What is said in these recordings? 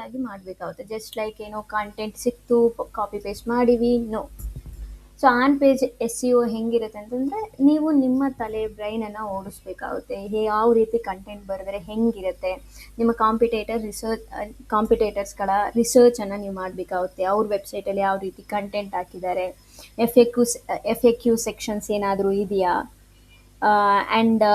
ಆಗಿ ಮಾಡಬೇಕಾಗುತ್ತೆ. Just like ಏನೋ ಕಂಟೆಂಟ್ ಸಿಕ್ತು ಕಾಪಿ ಪೇಸ್ಟ್ ಮಾಡಿವಿ, no. So on page S E O ಹೆಂಗಿರುತ್ತೆ ಅಂತಂದರೆ, ನೀವು ನಿಮ್ಮ ತಲೆ ಬ್ರೈನನ್ನು ಓಡಿಸ್ಬೇಕಾಗುತ್ತೆ. ಯಾವ ರೀತಿ ಕಂಟೆಂಟ್ ಬರೆದ್ರೆ ಹೆಂಗಿರುತ್ತೆ, ನಿಮ್ಮ ಕಾಂಪಿಟೇಟರ್ಸ್ಗಳ ರಿಸರ್ಚನ್ನು ನೀವು ಮಾಡಬೇಕಾಗುತ್ತೆ. ಅವ್ರ ವೆಬ್ಸೈಟಲ್ಲಿ ಯಾವ ರೀತಿ ಕಂಟೆಂಟ್ ಹಾಕಿದ್ದಾರೆ, ಎಫ್ ಎ ಕ್ಯೂ ಸೆಕ್ಷನ್ಸ್ ಏನಾದರೂ ಇದೆಯಾ, ಆ್ಯಂಡ್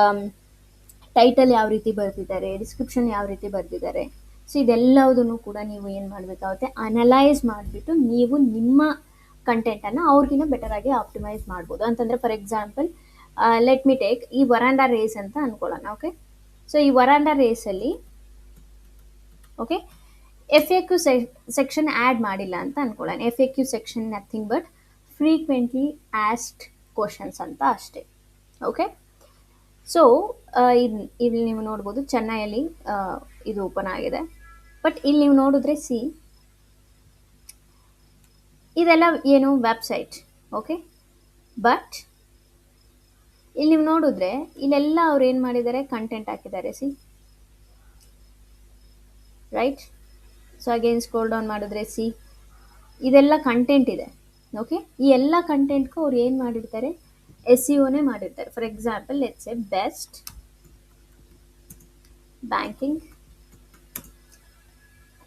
ಟೈಟಲ್ ಯಾವ ರೀತಿ ಬರೆದಿದ್ದಾರೆ, ಡಿಸ್ಕ್ರಿಪ್ಷನ್ ಯಾವ ರೀತಿ ಬರೆದಿದ್ದಾರೆ. ಸೊ ಇದೆಲ್ಲದನ್ನು ಕೂಡ ನೀವು ಏನು ಮಾಡಬೇಕಾಗುತ್ತೆ, ಅನಲೈಸ್ ಮಾಡಿಬಿಟ್ಟು ನೀವು ನಿಮ್ಮ ಕಂಟೆಂಟನ್ನು ಅವ್ರಿಗಿಂತ ಬೆಟರ್ ಆಗಿ ಆಪ್ಟಿಮೈಸ್ ಮಾಡ್ಬೋದು. ಅಂತಂದರೆ for example, let me take ಈ ವರಾಂಡಾ ರೇಸ್ ಅಂತ ಅನ್ಕೊಳ್ಳೋಣ. ಓಕೆ, ಸೊ ಈ ವರಾಂಡಾ ರೇಸಲ್ಲಿ okay F A Q section add ಮಾಡಿಲ್ಲ ಅಂತ ಅನ್ಕೊಳ್ಳೋಣ. F A Q section nothing but frequently asked questions ಅಂತ ಅಷ್ಟೇ. ಓಕೆ, ಸೊ ಇಲ್ಲಿ ನೀವು ನೋಡ್ಬೋದು ಚೆನ್ನೈಯಲ್ಲಿ ಇದು ಓಪನ್ ಆಗಿದೆ. ಬಟ್ ಇಲ್ಲಿ ನೀವು ನೋಡಿದ್ರೆ ಇದೆಲ್ಲ ಏನು ವೆಬ್ಸೈಟ್. ಓಕೆ, ಬಟ್ ಇಲ್ಲಿ ನೀವು ನೋಡಿದ್ರೆ ಇಲ್ಲೆಲ್ಲ ಅವ್ರು ಏನು ಮಾಡಿದ್ದಾರೆ, ಕಂಟೆಂಟ್ ಹಾಕಿದ್ದಾರೆ. Right. So again scroll down ಮಾಡಿದ್ರೆ ಇದೆಲ್ಲ ಕಂಟೆಂಟ್ ಇದೆ. ಓಕೆ, ಈ ಎಲ್ಲ ಕಂಟೆಂಟ್ಗೂ ಅವ್ರು ಏನು ಮಾಡಿರ್ತಾರೆ, ಎಸ್ ಸಿ ಒನೇ ಮಾಡಿರ್ತಾರೆ. For example let's say best banking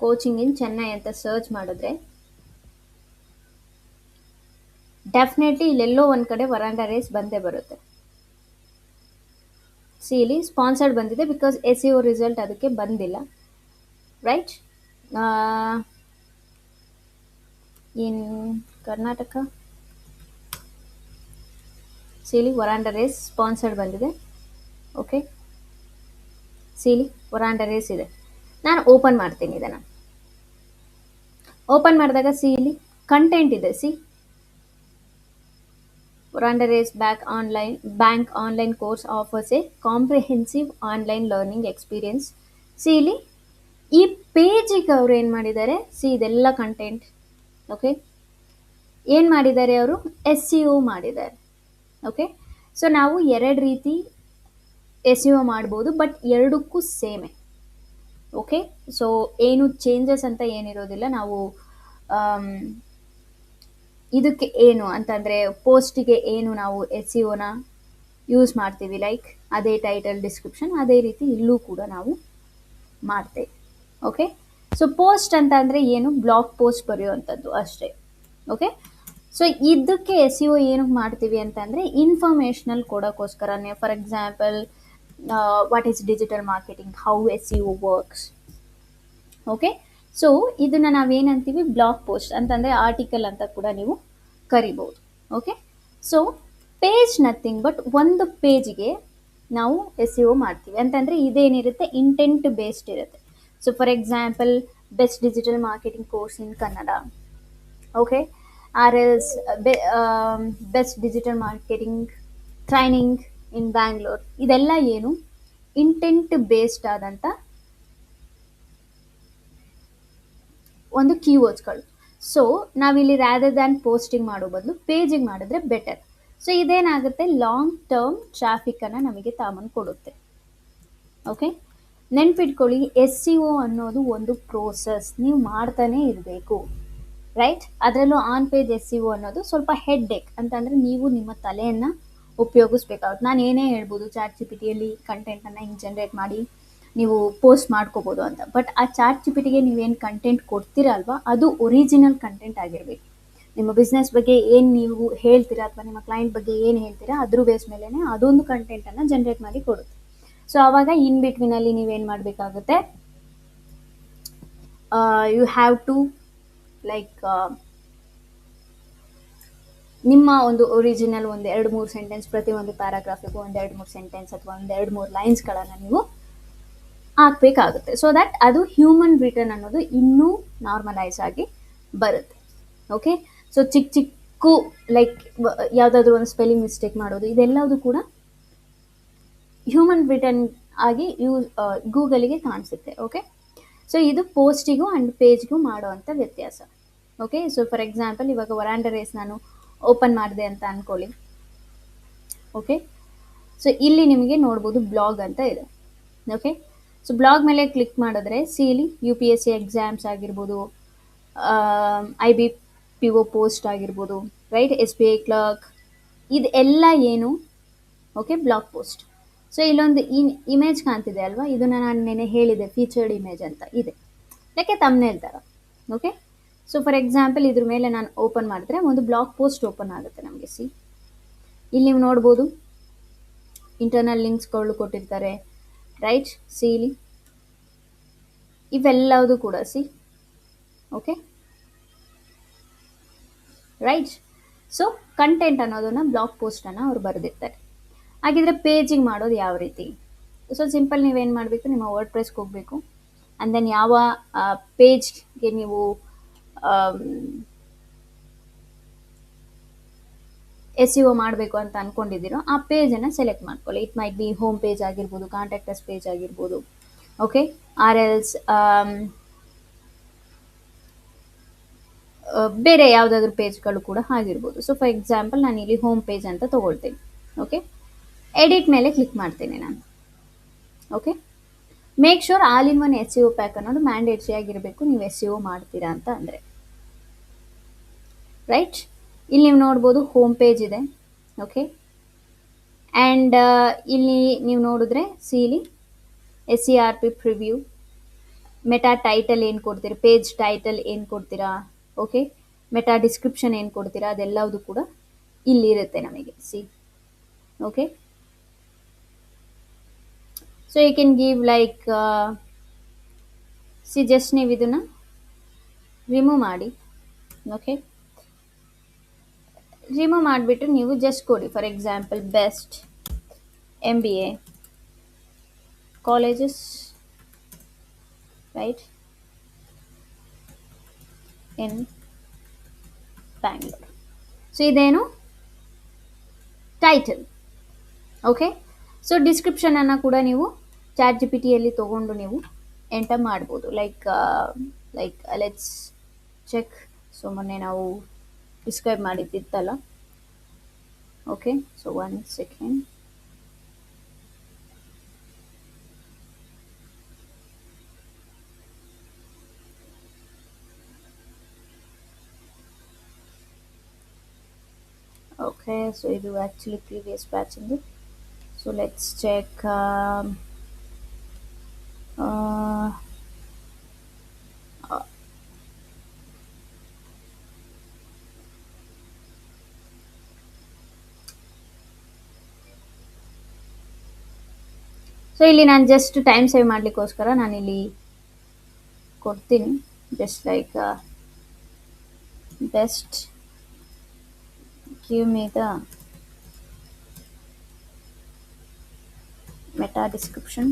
coaching in Chennai ಅಂತ ಸರ್ಚ್ ಮಾಡಿದ್ರೆ ಡೆಫಿನೆಟ್ಲಿ ಇಲ್ಲೆಲ್ಲೋ ಒಂದು ಕಡೆ ವರಾಂಡಾ ರೇಸ್ ಬಂದೇ ಬರುತ್ತೆ. ಇಲ್ಲಿ ಸ್ಪಾನ್ಸರ್ಡ್ ಬಂದಿದೆ, because S E O result ಅದಕ್ಕೆ ಬಂದಿಲ್ಲ. ರೈಟ್. ಇನ್ ಕರ್ನಾಟಕ ಇಲ್ಲಿ ವರಾಂಡಾ ರೇಸ್ ಸ್ಪಾನ್ಸರ್ಡ್ ಬಂದಿದೆ. ಓಕೆ, ಇಲ್ಲಿ ವರಾಂಡಾ ರೇಸ್ ಇದೆ. ನಾನು ಓಪನ್ ಮಾಡ್ತೀನಿ ಇದನ್ನು. ಓಪನ್ ಮಾಡಿದಾಗ ಇಲ್ಲಿ ಕಂಟೆಂಟ್ ಇದೆ. Veranda Race bank online course offers a comprehensive online learning experience. ಇಲ್ಲಿ ಈ ಪೇಜಿಗೆ ಅವ್ರು ಏನು ಮಾಡಿದ್ದಾರೆ, ಇದೆಲ್ಲ ಕಂಟೆಂಟ್. ಓಕೆ, ಏನು ಮಾಡಿದ್ದಾರೆ ಅವರು, ಎಸ್ ಸಿ ಒ ಮಾಡಿದ್ದಾರೆ. ಓಕೆ, ಸೊ ನಾವು ಎರಡು ರೀತಿ ಎಸ್ ಸಿ ಒ ಮಾಡ್ಬೋದು, ಬಟ್ ಎರಡಕ್ಕೂ ಸೇಮೇ. ಓಕೆ, ಸೊ ಏನು ಚೇಂಜಸ್ ಅಂತ ಏನಿರೋದಿಲ್ಲ. ನಾವು ಇದಕ್ಕೆ ಏನು ಅಂತಂದರೆ ಪೋಸ್ಟಿಗೆ ಏನು ನಾವು ಎಸ್ ಸಿ ಒನ ಯೂಸ್ ಮಾಡ್ತೀವಿ, ಲೈಕ್ ಅದೇ ಟೈಟಲ್, ಡಿಸ್ಕ್ರಿಪ್ಷನ್, ಅದೇ ರೀತಿ ಇಲ್ಲೂ ಕೂಡ ನಾವು ಮಾಡ್ತೇವೆ. ಓಕೆ, ಸೊ ಪೋಸ್ಟ್ ಅಂತ ಅಂದರೆ ಏನು, ಬ್ಲಾಗ್ ಪೋಸ್ಟ್ ಬರೆಯುವಂಥದ್ದು ಅಷ್ಟೇ. ಓಕೆ, ಸೊ ಇದಕ್ಕೆ ಎಸ್ ಸಿ ಒ ಏನಕ್ಕೆ ಮಾಡ್ತೀವಿ ಅಂತಂದರೆ ಇನ್ಫಾರ್ಮೇಷನಲ್ ಕೊಡೋಕ್ಕೋಸ್ಕರನೇ. For example, what is digital marketing, how S E O works. Okay, so ಇದನ್ನು ನಾವೇನಂತೀವಿ, ಬ್ಲಾಗ್ ಪೋಸ್ಟ್ ಅಂತಂದರೆ ಆರ್ಟಿಕಲ್ ಅಂತ ಕೂಡ ನೀವು ಕರಿಬೋದು. Okay, so page nothing but ಒಂದು ಪೇಜಿಗೆ ನಾವು ಎಸ್ ಸಿ ಒ ಮಾಡ್ತೀವಿ ಅಂತಂದರೆ ಇದೇನಿರುತ್ತೆ, ಇಂಟೆಂಟ್ ಬೇಸ್ಡ್ ಇರುತ್ತೆ. So for example, best digital marketing course in Kannada. Okay, or else best digital marketing training in Bangalore. ಇದೆಲ್ಲ ಏನು, ಇಂಟೆಂಟ್ ಬೇಸ್ಡ್ ಆದಂಥ ಒಂದು ಕೀವರ್ಡ್ಸ್ಗಳು. ಸೊ ನಾವಿಲ್ಲಿ ರ್ಯಾದರ್ ದ್ಯಾನ್ ಪೋಸ್ಟಿಂಗ್ ಮಾಡೋ ಬದಲು ಪೇಜಿಗೆ ಮಾಡಿದ್ರೆ ಬೆಟರ್. ಸೊ ಇದೇನಾಗುತ್ತೆ, ಲಾಂಗ್ ಟರ್ಮ್ ಟ್ರಾಫಿಕನ್ನು ನಮಗೆ ತಾಮನ್ ಕೊಡುತ್ತೆ. ಓಕೆ, ನೆನ್ಪಿಟ್ಕೊಳ್ಳಿ, ಎಸ್ ಸಿ ಒ ಅನ್ನೋದು ಒಂದು ಪ್ರೋಸೆಸ್, ನೀವು ಮಾಡ್ತಾನೆ ಇರಬೇಕು. ರೈಟ್. ಅದರಲ್ಲೂ on page S E O ಅನ್ನೋದು ಸ್ವಲ್ಪ ಹೆಡ್ ಏಕ್ ಅಂತಂದರೆ ನೀವು ನಿಮ್ಮ ತಲೆಯನ್ನು ಉಪಯೋಗಿಸ್ಬೇಕಾಗುತ್ತೆ. ನಾನು ಏನೇ ಹೇಳ್ಬೋದು, ಚಾಟ್ ಜಿ ಪಿ ಟಿಯಲ್ಲಿ ಕಂಟೆಂಟನ್ನು ಹಿಂಗೆ ಜನ್ರೇಟ್ ಮಾಡಿ ನೀವು ಪೋಸ್ಟ್ ಮಾಡ್ಕೋಬೋದು ಅಂತ. ಬಟ್ ಆ ಚಾಟ್ ಜಿ ಪಿ ಟಿಗೆ ನೀವೇನು ಕಂಟೆಂಟ್ ಕೊಡ್ತೀರಲ್ವ, ಅದು ಒರಿಜಿನಲ್ ಕಂಟೆಂಟ್ ಆಗಿರಬೇಕು. ನಿಮ್ಮ ಬಿಸ್ನೆಸ್ ಬಗ್ಗೆ ಏನು ನೀವು ಹೇಳ್ತೀರಾ ಅಥವಾ ನಿಮ್ಮ ಕ್ಲೈಂಟ್ ಬಗ್ಗೆ ಏನು ಹೇಳ್ತೀರಾ, ಅದ್ರ ಬೇಸ್ ಮೇಲೇ ಅದೊಂದು ಕಂಟೆಂಟನ್ನು ಜನ್ರೇಟ್ ಮಾಡಿ ಕೊಡುತ್ತೆ. ಸೊ ಆವಾಗ ಇನ್ ಬಿಟ್ವೀನಲ್ಲಿ ನೀವೇನು ಮಾಡಬೇಕಾಗುತ್ತೆ, ಯು ಹ್ಯಾವ್ ಟು ಲೈಕ್ ನಿಮ್ಮ ಒಂದು ಒರಿಜಿನಲ್ ಒಂದು 2-3 ಸೆಂಟೆನ್ಸ್, ಪ್ರತಿಯೊಂದು ಪ್ಯಾರಾಗ್ರಾಫಿಗೂ ಒಂದು 2-3 ಸೆಂಟೆನ್ಸ್ ಅಥವಾ ಒಂದು 2-3 ಲೈನ್ಸ್ಗಳನ್ನು ನೀವು ಹಾಕಬೇಕಾಗುತ್ತೆ. ಸೊ ದ್ಯಾಟ್ ಅದು ಹ್ಯೂಮನ್ ರಿಟರ್ನ್ ಅನ್ನೋದು ಇನ್ನೂ ನಾರ್ಮಲೈಸ್ ಆಗಿ ಬರುತ್ತೆ. ಓಕೆ, ಸೊ ಚಿಕ್ಕ ಲೈಕ್ ಯಾವುದಾದ್ರೂ ಒಂದು ಸ್ಪೆಲ್ಲಿಂಗ್ ಮಿಸ್ಟೇಕ್ ಮಾಡೋದು, ಇದೆಲ್ಲದು ಕೂಡ ಹ್ಯೂಮನ್ ರಿಟರ್ನ್ ಆಗಿ ಗೂಗಲಿಗೆ ಕಾಣಿಸುತ್ತೆ. ಓಕೆ, ಸೊ ಇದು ಪೋಸ್ಟಿಗೂ ಆ್ಯಂಡ್ ಪೇಜ್ಗೂ ಮಾಡೋವಂಥ ವ್ಯತ್ಯಾಸ. ಓಕೆ, ಸೊ ಫಾರ್ ಎಕ್ಸಾಂಪಲ್, ಇವಾಗ ವರಾಂಡಾ ರೇಸ್ ನಾನು ಓಪನ್ ಮಾಡಿದೆ ಅಂತ ಅಂದ್ಕೊಳ್ಳಿ. ಓಕೆ, ಸೊ ಇಲ್ಲಿ ನಿಮಗೆ ನೋಡ್ಬೋದು ಬ್ಲಾಗ್ ಅಂತ ಇದೆ. ಓಕೆ, ಸೊ ಬ್ಲಾಗ್ ಮೇಲೆ ಕ್ಲಿಕ್ ಮಾಡಿದ್ರೆ ಇಲ್ಲಿ U P S C exams ಆಗಿರ್ಬೋದು, I B P O post ಆಗಿರ್ಬೋದು, right, S B I clerk, ಇದೆಲ್ಲ ಏನು, ಓಕೆ, ಬ್ಲಾಗ್ ಪೋಸ್ಟ್. ಸೊ ಇಲ್ಲೊಂದು ಇಮೇಜ್ ಕಾಣ್ತಿದೆ ಅಲ್ವಾ, ಇದನ್ನ ನಾನು ನೆನೆ ಹೇಳಿದೆ ಫೀಚರ್ಡ್ ಇಮೇಜ್ ಅಂತ ಇದೆ, ಯಾಕೆ ತಮ್ನೇಲ್ ಥರ. ಓಕೆ, ಸೊ ಫಾರ್ ಎಕ್ಸಾಂಪಲ್ ಇದ್ರ ಮೇಲೆ ನಾನು ಓಪನ್ ಮಾಡಿದ್ರೆ ಒಂದು ಬ್ಲಾಗ್ ಪೋಸ್ಟ್ ಓಪನ್ ಆಗುತ್ತೆ ನಮಗೆ. ಇಲ್ಲಿ ನೀವು ನೋಡ್ಬೋದು ಇಂಟರ್ನಲ್ ಲಿಂಕ್ಸ್ಗಳು ಕೊಟ್ಟಿರ್ತಾರೆ, ರೈಟ್. ಇಲ್ಲಿ ಇವೆಲ್ಲವುದು ಕೂಡ ಓಕೆ, ರೈಟ್. ಸೊ ಕಂಟೆಂಟ್ ಅನ್ನೋದನ್ನ ಬ್ಲಾಗ್ ಪೋಸ್ಟನ್ನು ಅವ್ರು ಬರೆದಿರ್ತಾರೆ. ಹಾಗಿದ್ರೆ ಪೇಜಿಂಗ್ ಮಾಡೋದು ಯಾವ ರೀತಿ? ಸೊ ಸಿಂಪಲ್, ನೀವೇನು ಮಾಡಬೇಕು, ನಿಮ್ಮ ವರ್ಡ್ ಪ್ರೆಸ್ಗೆ ಹೋಗಬೇಕು, ಆ್ಯಂಡ್ ದೆನ್ ಯಾವ ಪೇಜ್ಗೆ ನೀವು ಎಸ್ ಸಿ ಒ ಮಾಡಬೇಕು ಅಂತ ಅಂದ್ಕೊಂಡಿದ್ದೀರೋ ಆ ಪೇಜನ್ನು ಸೆಲೆಕ್ಟ್ ಮಾಡ್ಕೊಳ್ಳಿ. It might be home page ಆಗಿರ್ಬೋದು, ಕಾಂಟ್ಯಾಕ್ಟ್ ಅಸ್ ಪೇಜ್ ಆಗಿರ್ಬೋದು, ಓಕೆ, ಆರ್ ಎಲ್ಸ್ ಬೇರೆ ಯಾವುದಾದ್ರೂ ಪೇಜ್ಗಳು ಕೂಡ ಆಗಿರ್ಬೋದು. ಸೊ ಫಾರ್ ಎಕ್ಸಾಂಪಲ್ ನಾನು ಇಲ್ಲಿ ಹೋಮ್ ಪೇಜ್ ಅಂತ ತೊಗೊಳ್ತೀನಿ. ಓಕೆ, ಎಡಿಟ್ ಮೇಲೆ ಕ್ಲಿಕ್ ಮಾಡ್ತೀನಿ ನಾನು. Okay, make sure all in one S E O pack ಅನ್ನೋದು ಮ್ಯಾಂಡೇಟ್ರಿ ಆಗಿರಬೇಕು ನೀವು ಎಸ್ ಸಿ ಒ ಮಾಡ್ತೀರಾ ಅಂತ ಅಂದರೆ, ರೈಟ್. ಇಲ್ಲಿ ನೀವು ನೋಡ್ಬೋದು ಹೋಮ್ ಪೇಜ್ ಇದೆ. ಓಕೆ, ಆ್ಯಂಡ್ ಇಲ್ಲಿ ನೀವು ನೋಡಿದ್ರೆ ಇಲ್ಲಿ S E R P preview, meta title ಏನು ಕೊಡ್ತೀರಾ, ಪೇಜ್ ಟೈಟಲ್ ಏನು ಕೊಡ್ತೀರಾ, ಓಕೆ, ಮೆಟಾ ಡಿಸ್ಕ್ರಿಪ್ಷನ್ ಏನು ಕೊಡ್ತೀರಾ, ಅದೆಲ್ಲವುದು ಕೂಡ ಇಲ್ಲಿರುತ್ತೆ ನಮಗೆ. Okay, so you can give like just ನೀವು ಇದನ್ನು ರಿಮೂವ್ ಮಾಡಿ. ಓಕೆ, ರಿಮೂವ್ ಮಾಡಿಬಿಟ್ಟು ನೀವು ಜಸ್ಟ್ ಕೊಡಿ for example best MBA colleges, right, in Bangalore. So ಇದೇನು ಟೈಟಲ್. ಓಕೆ, ಸೊ ಡಿಸ್ಕ್ರಿಪ್ಷನನ್ನು ಕೂಡ ನೀವು ಚಾಟ್ ಜಿ ಪಿ ಟಿಯಲ್ಲಿ ತೊಗೊಂಡು ನೀವು ಎಂಟರ್ ಮಾಡ್ಬೋದು. Like let's check. ಸೊ ಮೊನ್ನೆ ನಾವು ಡಿಸ್ಕ್ರೈಬ್ ಮಾಡಿದ್ದಿತ್ತಲ್ಲ. Okay, so 1 second. Okay, so ಇದು ಆ್ಯಕ್ಚುಲಿ ಪ್ರೀವಿಯಸ್ ಬ್ಯಾಚ್ ಇಂದು. So let's check. ಸೊ ಇಲ್ಲಿ ನಾನು ಜಸ್ಟ್ ಟೈಮ್ ಸೇವ್ ಮಾಡಲಿಕ್ಕೋಸ್ಕರ ನಾನಿಲ್ಲಿ ಕೊಡ್ತೀನಿ, just like best give me the meta description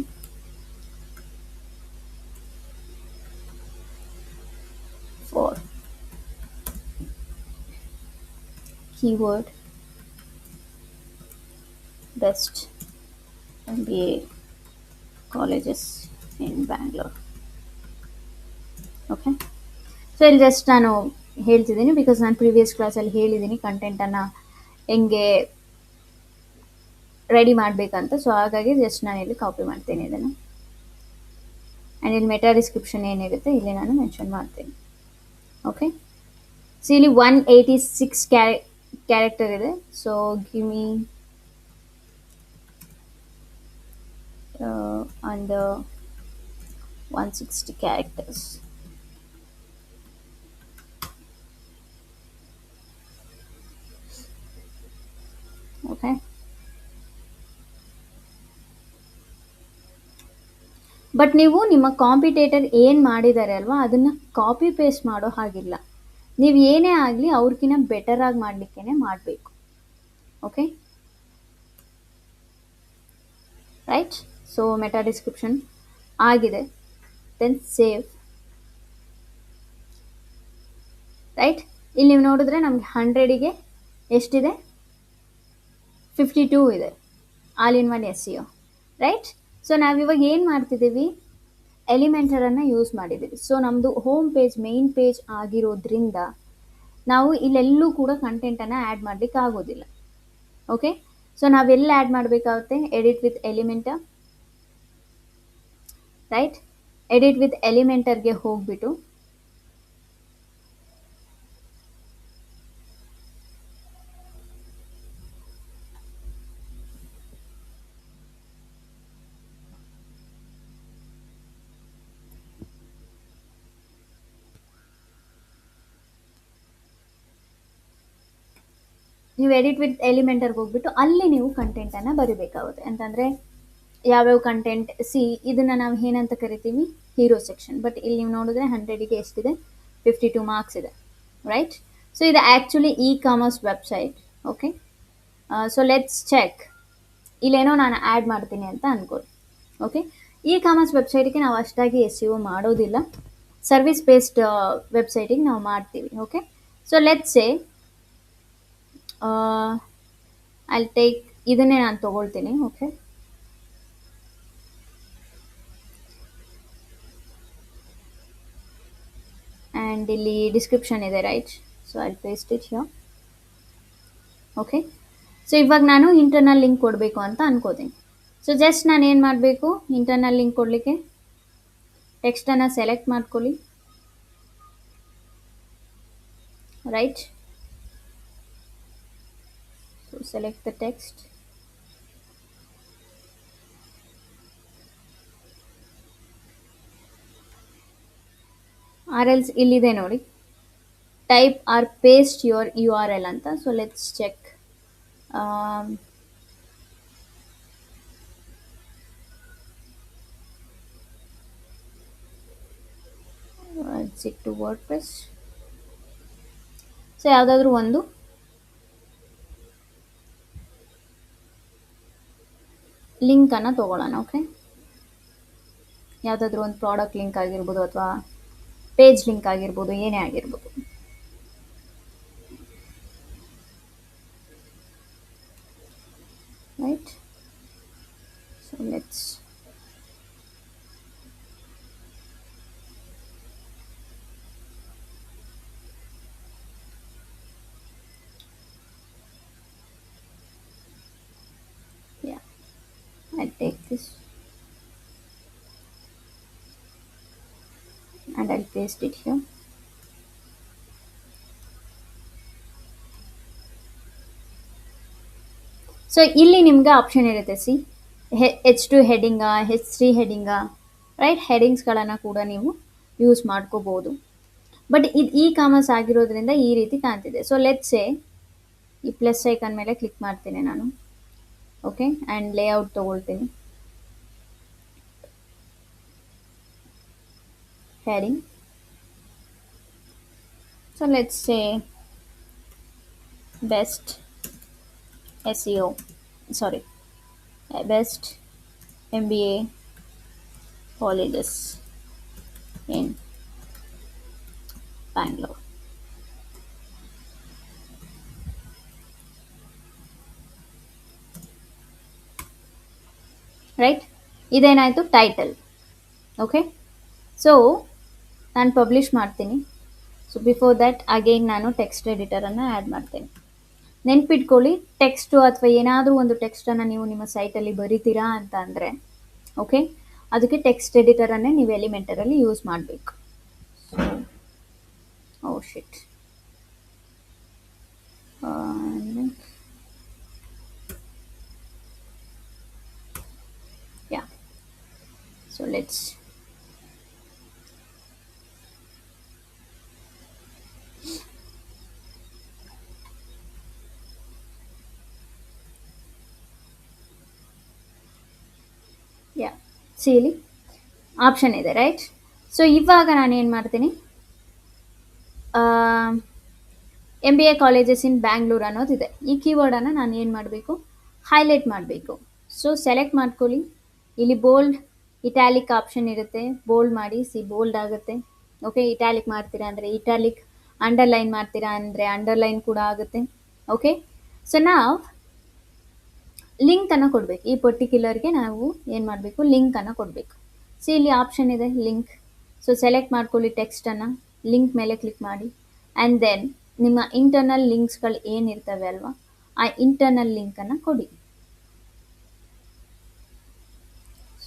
for keyword best MBA colleges in Bangalore. Okay, so ಇಲ್ಲಿ just ನಾನು ಹೇಳ್ತಿದ್ದೀನಿ ಬಿಕಾಸ್ ನಾನು ಪ್ರೀವಿಯಸ್ ಕ್ಲಾಸಲ್ಲಿ ಹೇಳಿದ್ದೀನಿ ಕಂಟೆಂಟನ್ನು ಹೆಂಗೆ ರೆಡಿ ಮಾಡಬೇಕಂತ. ಸೊ ಹಾಗಾಗಿ ಜಸ್ಟ್ ನಾನು ಇಲ್ಲಿ ಕಾಪಿ ಮಾಡ್ತೀನಿ ಇದನ್ನು, ಆ್ಯಂಡ್ ಇಲ್ಲಿ ಮೆಟಾ ಡಿಸ್ಕ್ರಿಪ್ಷನ್ ಏನಿರುತ್ತೆ ಇಲ್ಲಿ ನಾನು ಮೆನ್ಷನ್ ಮಾಡ್ತೀನಿ. ಓಕೆ, ಸೊ ಇಲ್ಲಿ 186 ಕ್ಯಾರೆಕ್ಟರ್ ಇದೆ. So give me under 160 characters. Okay, but ನೀವು ನಿಮ್ಮ ಕಾಂಪಿಟೇಟರ್ ಏನು ಮಾಡಿದ್ದಾರೆ ಅಲ್ವಾ ಅದನ್ನು ಕಾಪಿ ಪೇಸ್ಟ್ ಮಾಡೋ ಹಾಗಿಲ್ಲ. ನೀವು ಏನೇ ಆಗಲಿ ಅವ್ರಿಗಿನ್ನ ಬೆಟರ್ ಆಗಿ ಮಾಡಲಿಕ್ಕೇ ಮಾಡಬೇಕು. Okay, right. So meta description ಆಗಿದೆ, ದೆನ್ ಸೇವ್. ರೈಟ್, ಇಲ್ಲಿ ನೀವು ನೋಡಿದ್ರೆ ನಮಗೆ 100ಗೆ ಎಷ್ಟಿದೆ, 52 ಇದೆ, all in one S E O, right. So ನಾವಿವಾಗ ಏನು ಮಾಡ್ತಿದ್ದೀವಿ, ಎಲಿಮೆಂಟರನ್ನು ಯೂಸ್ ಮಾಡಿದ್ದೀವಿ. ಸೊ ನಮ್ಮದು ಹೋಮ್ ಪೇಜ್ ಮೇನ್ ಪೇಜ್ ಆಗಿರೋದ್ರಿಂದ ನಾವು ಇಲ್ಲೆಲ್ಲೂ ಕೂಡ ಕಂಟೆಂಟನ್ನು ಆ್ಯಡ್ ಮಾಡಲಿಕ್ಕೆ ಆಗೋದಿಲ್ಲ. ಓಕೆ, ಸೊ ನಾವೆಲ್ಲ ಆ್ಯಡ್ ಮಾಡಬೇಕಾಗುತ್ತೆ, edit with Elementor, right. Edit with ಎಲಿಮೆಂಟರ್ಗೆ ಹೋಗ್ಬಿಟ್ಟು ನೀವು ಎಡಿಟ್ ವಿತ್ ಎಲಿಮೆಂಟರ್ಗೆ ಹೋಗ್ಬಿಟ್ಟು ಅಲ್ಲಿ ನೀವು ಕಂಟೆಂಟನ್ನು ಬರಿಬೇಕಾಗುತ್ತೆ. ಅಂತಂದರೆ ಯಾವ್ಯಾವ ಕಂಟೆಂಟ್, ಇದನ್ನು ನಾವು ಏನಂತ ಕರಿತೀವಿ, ಹೀರೋ ಸೆಕ್ಷನ್. ಬಟ್ ಇಲ್ಲಿ ನೀವು ನೋಡಿದ್ರೆ 100ಗೆ ಎಷ್ಟಿದೆ, 52 ಮಾರ್ಕ್ಸ್ ಇದೆ, ರೈಟ್. ಸೊ ಇದು actually e commerce website. Okay, so let's check. ಇಲ್ಲೇನೋ ನಾನು ಆ್ಯಡ್ ಮಾಡ್ತೀನಿ ಅಂತ ಅನ್ಕೊಳ್ಳಿ. ಓಕೆ, ಇ ಕಾಮರ್ಸ್ ವೆಬ್ಸೈಟಿಗೆ ನಾವು ಅಷ್ಟಾಗಿ SEO ಮಾಡೋದಿಲ್ಲ, ಸರ್ವಿಸ್ ಬೇಸ್ಡ್ ವೆಬ್ಸೈಟಿಗೆ ನಾವು ಮಾಡ್ತೀವಿ. Okay, so let's say I'll take ಇದನ್ನೇ ನಾನು ತೊಗೊಳ್ತೀನಿ. ಓಕೆ, ಆ್ಯಂಡ್ ಇಲ್ಲಿ ಡಿಸ್ಕ್ರಿಪ್ಷನ್ ಇದೆ, right. So I'll paste it here. Okay, so ಇವಾಗ ನಾನು ಇಂಟರ್ನಲ್ ಲಿಂಕ್ ಕೊಡಬೇಕು ಅಂತ ಅನ್ಕೋತೀನಿ. ಸೊ ಜಸ್ಟ್ ನಾನು ಏನು ಮಾಡಬೇಕು, ಇಂಟರ್ನಲ್ ಲಿಂಕ್ ಕೊಡಲಿಕ್ಕೆ ಟೆಕ್ಸ್ಟನ್ನು ಸೆಲೆಕ್ಟ್ ಮಾಡ್ಕೊಳ್ಳಿ, right. So select the text. Or else ಇಲ್ಲಿದೆ ನೋಡಿ, type or paste your URL ಅಂತ. So let's check. To WordPress. So ಯಾವುದಾದ್ರೂ ಒಂದು ಲಿಂಕನ್ನು ತೊಗೊಳ್ಳೋಣ. ಓಕೆ, ಯಾವುದಾದ್ರೂ ಒಂದು ಪ್ರಾಡಕ್ಟ್ ಲಿಂಕ್ ಆಗಿರ್ಬೋದು ಅಥವಾ ಪೇಜ್ ಲಿಂಕ್ ಆಗಿರ್ಬೋದು, ಏನೇ ಆಗಿರ್ಬೋದು. Right. So let's I'll take this and I'll paste it here. So ಇಲ್ಲಿ ನಿಮ್ಗೆ ಆಪ್ಷನ್ ಇರುತ್ತೆ, H2 ಹೆಡ್ಡಿಂಗಾ, H3 ಹೆಡ್ಡಿಂಗಾ, ರೈಟ್. ಹೆಡ್ಡಿಂಗ್ಸ್ಗಳನ್ನು ಕೂಡ ನೀವು ಯೂಸ್ ಮಾಡ್ಕೋಬೋದು. ಬಟ್ ಇದು ಇ ಕಾಮರ್ಸ್ ಆಗಿರೋದ್ರಿಂದ ಈ ರೀತಿ ಕಾಣ್ತಿದೆ. ಸೊ ಲೆಟ್ಸ್ ಸೇ ಈ ಪ್ಲಸ್ ಐಕನ್ ಮೇಲೆ ಕ್ಲಿಕ್ ಮಾಡ್ತೀನಿ ನಾನು. ಓಕೆ, ಆ್ಯಂಡ್ ಲೇಔಟ್ ತೊಗೊಳ್ತೀನಿ, heading. So let's say best SEO, sorry, best MBA colleges in Bangalore. Right, ಇದೇನಾಯಿತು ಟೈಟಲ್. ಓಕೆ, ಸೊ ನಾನು ಪಬ್ಲಿಷ್ ಮಾಡ್ತೀನಿ. ಸೊ ಬಿಫೋರ್ ದ್ಯಾಟ್ ಅಗೈನ್ ನಾನು ಟೆಕ್ಸ್ಟ್ ಎಡಿಟರನ್ನು ಆ್ಯಡ್ ಮಾಡ್ತೀನಿ. ನೆನ್ಪಿಟ್ಕೊಳ್ಳಿ, ಟೆಕ್ಸ್ಟು ಅಥವಾ ಏನಾದರೂ ಒಂದು ಟೆಕ್ಸ್ಟನ್ನು ನೀವು ನಿಮ್ಮ ಸೈಟಲ್ಲಿ ಬರಿತೀರಾ ಅಂತ ಅಂದರೆ, ಓಕೆ, ಅದಕ್ಕೆ ಟೆಕ್ಸ್ಟ್ ಎಡಿಟರನ್ನೇ ನೀವು ಎಲಿಮೆಂಟರಲ್ಲಿ ಯೂಸ್ ಮಾಡಬೇಕು. ಓ ಶಿಟ್, ಯಾ. ಸೊ ಲೆಟ್ಸ್ ಸಿ, ಇಲ್ಲಿ ಆಪ್ಷನ್ ಇದೆ, ರೈಟ್. ಸೊ ಇವಾಗ ನಾನು ಏನು ಮಾಡ್ತೀನಿ, MBA ಕಾಲೇಜಸ್ ಇನ್ ಬ್ಯಾಂಗ್ಳೂರ್ ಅನ್ನೋದಿದೆ. ಈ ಕೀವರ್ಡನ್ನು ನಾನು ಏನು ಮಾಡಬೇಕು, ಹೈಲೈಟ್ ಮಾಡಬೇಕು. ಸೊ ಸೆಲೆಕ್ಟ್ ಮಾಡ್ಕೊಳ್ಳಿ, ಇಲ್ಲಿ ಬೋಲ್ಡ್ ಇಟ್ಯಾಲಿಕ್ ಆಪ್ಷನ್ ಇರುತ್ತೆ, ಬೋಲ್ಡ್ ಮಾಡಿ. ಬೋಲ್ಡ್ ಆಗುತ್ತೆ. ಓಕೆ, ಇಟ್ಯಾಲಿಕ್ ಮಾಡ್ತೀರಾ ಅಂದರೆ ಇಟ್ಯಾಲಿಕ್, ಅಂಡರ್ಲೈನ್ ಮಾಡ್ತೀರಾ ಅಂದರೆ ಅಂಡರ್ಲೈನ್ ಕೂಡ ಆಗುತ್ತೆ. ಓಕೆ, ಸೊ ನಾವು ಲಿಂಕನ್ನು ಕೊಡಬೇಕು. ಈ ಪರ್ಟಿಕ್ಯುಲರ್ಗೆ ನಾವು ಏನು ಮಾಡಬೇಕು, ಲಿಂಕನ್ನು ಕೊಡಬೇಕು. ಇಲ್ಲಿ ಆಪ್ಷನ್ ಇದೆ ಲಿಂಕ್. ಸೊ ಸೆಲೆಕ್ಟ್ ಮಾಡ್ಕೊಳ್ಳಿ ಟೆಕ್ಸ್ಟನ್ನು, ಲಿಂಕ್ ಮೇಲೆ ಕ್ಲಿಕ್ ಮಾಡಿ. ಆ್ಯಂಡ್ ದೆನ್ ನಿಮ್ಮ ಇಂಟರ್ನಲ್ ಲಿಂಕ್ಸ್ಗಳು ಏನಿರ್ತವೆ ಅಲ್ವಾ, ಆ ಇಂಟರ್ನಲ್ ಲಿಂಕನ್ನು ಕೊಡಿ.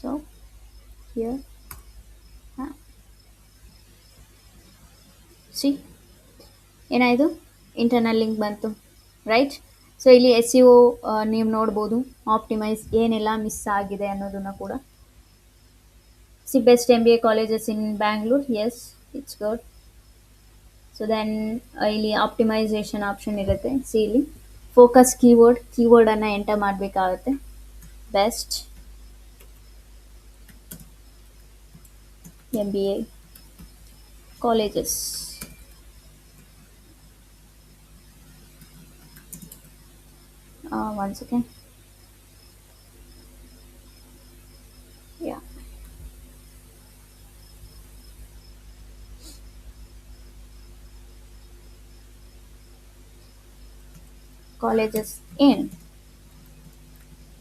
ಸೊ ಹಿಯರ್ ಸಿ ಏನಾಯಿತು, ಇಂಟರ್ನಲ್ ಲಿಂಕ್ ಬಂತು, ರೈಟ್. ಸೊ ಇಲ್ಲಿ ಎಸ್ ಸಿ ಒ ನೀವು ನೋಡ್ಬೋದು ಆಪ್ಟಿಮೈಸ್ ಏನೆಲ್ಲ ಮಿಸ್ ಆಗಿದೆ ಅನ್ನೋದನ್ನು ಕೂಡ. See best M B A colleges in Bangalore, yes it's good. So then ಇಲ್ಲಿ ಆಪ್ಟಿಮೈಸೇಷನ್ ಆಪ್ಷನ್ ಇರುತ್ತೆ. ಸಿ ಇಲ್ಲಿ ಫೋಕಸ್ ಕೀವರ್ಡನ್ನು ಎಂಟರ್ ಮಾಡಬೇಕಾಗುತ್ತೆ. Best M B A colleges, one second, yeah, colleges in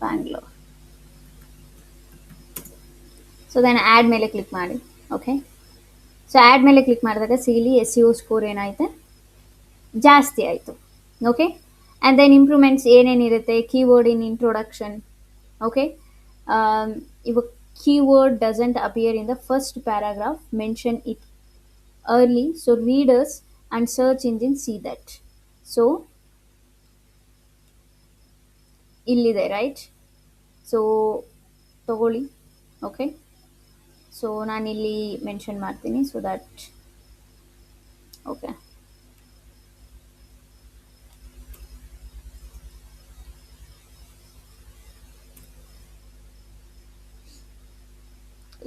Bangalore. So then add ಮೇಲೆ click ಮಾಡಿ. Okay, so add ಮೇಲೆ click ಮಾಡಿದಾಗ ಸಿಲಿ ಎಸ್ ಸಿ ಒ ಸ್ಕೋರ್ ಏನಾಯ್ತು, ಜಾಸ್ತಿ ಆಯಿತು. ಓಕೆ, ಆ್ಯಂಡ್ ದೆನ್ ಇಂಪ್ರೂವ್ಮೆಂಟ್ಸ್ ಏನೇನಿರುತ್ತೆ, ಕೀವರ್ಡ್ ಇನ್ ಇಂಟ್ರೊಡಕ್ಷನ್. ಓಕೆ, ಇವಾಗ keyword doesn't appear in the first paragraph, mention it early so readers and search engine see that. So ಇಲ್ಲಿದೆ, right. So ತಗೊಳ್ಳಿ. Okay, so ನಾನಿಲ್ಲಿ mention ಮಾಡ್ತೀನಿ so that. Okay,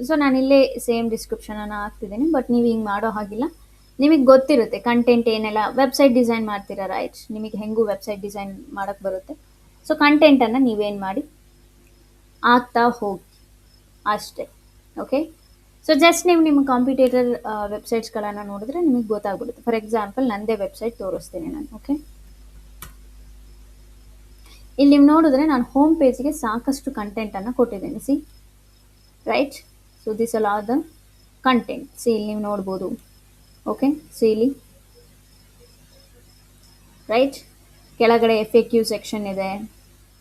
so ನಾನಿಲ್ಲೇ same ಡಿಸ್ಕ್ರಿಪ್ಷನನ್ನು ಹಾಕ್ತಿದ್ದೀನಿ, but ನೀವು ಹಿಂಗೆ ಮಾಡೋ ಹಾಗಿಲ್ಲ. ನಿಮಗೆ ಗೊತ್ತಿರುತ್ತೆ ಕಂಟೆಂಟ್ ಏನೆಲ್ಲ. ವೆಬ್ಸೈಟ್ ಡಿಸೈನ್ ಮಾಡ್ತೀರಾ, ರೈಟ್, ನಿಮಗೆ ಹೆಂಗೂ ವೆಬ್ಸೈಟ್ ಡಿಸೈನ್ ಮಾಡೋಕ್ಕೆ ಬರುತ್ತೆ. ಸೊ ಕಂಟೆಂಟನ್ನು ನೀವೇನು ಮಾಡಿ ಆಗ್ತಾ ಹೋಗಿ ಅಷ್ಟೇ. ಓಕೆ, ಸೊ ಜಸ್ಟ್ ನೀವು ನಿಮ್ಮ ಕಾಂಪಿಟೇಟರ್ ವೆಬ್ಸೈಟ್ಸ್ಗಳನ್ನು ನೋಡಿದ್ರೆ ನಿಮಗೆ ಗೊತ್ತಾಗ್ಬಿಡುತ್ತೆ. ಫಾರ್ ಎಕ್ಸಾಂಪಲ್ ನನ್ನದೇ ವೆಬ್ಸೈಟ್ ತೋರಿಸ್ತೀನಿ ನಾನು. ಓಕೆ, ಇಲ್ಲಿ ನೀವು ನೋಡಿದ್ರೆ ನಾನು ಹೋಮ್ ಪೇಜ್ಗೆ ಸಾಕಷ್ಟು ಕಂಟೆಂಟನ್ನು ಕೊಟ್ಟಿದ್ದೀನಿ. C, right. So this all are the content. C ಇಲ್ಲಿ ನೀವು ನೋಡ್ಬೋದು. ಓಕೆ, ಸಿ ಇಲ್ಲಿ ರೈಟ್ ಕೆಳಗಡೆ ಎಫ್ ಎ ಕ್ಯೂ ಸೆಕ್ಷನ್ ಇದೆ,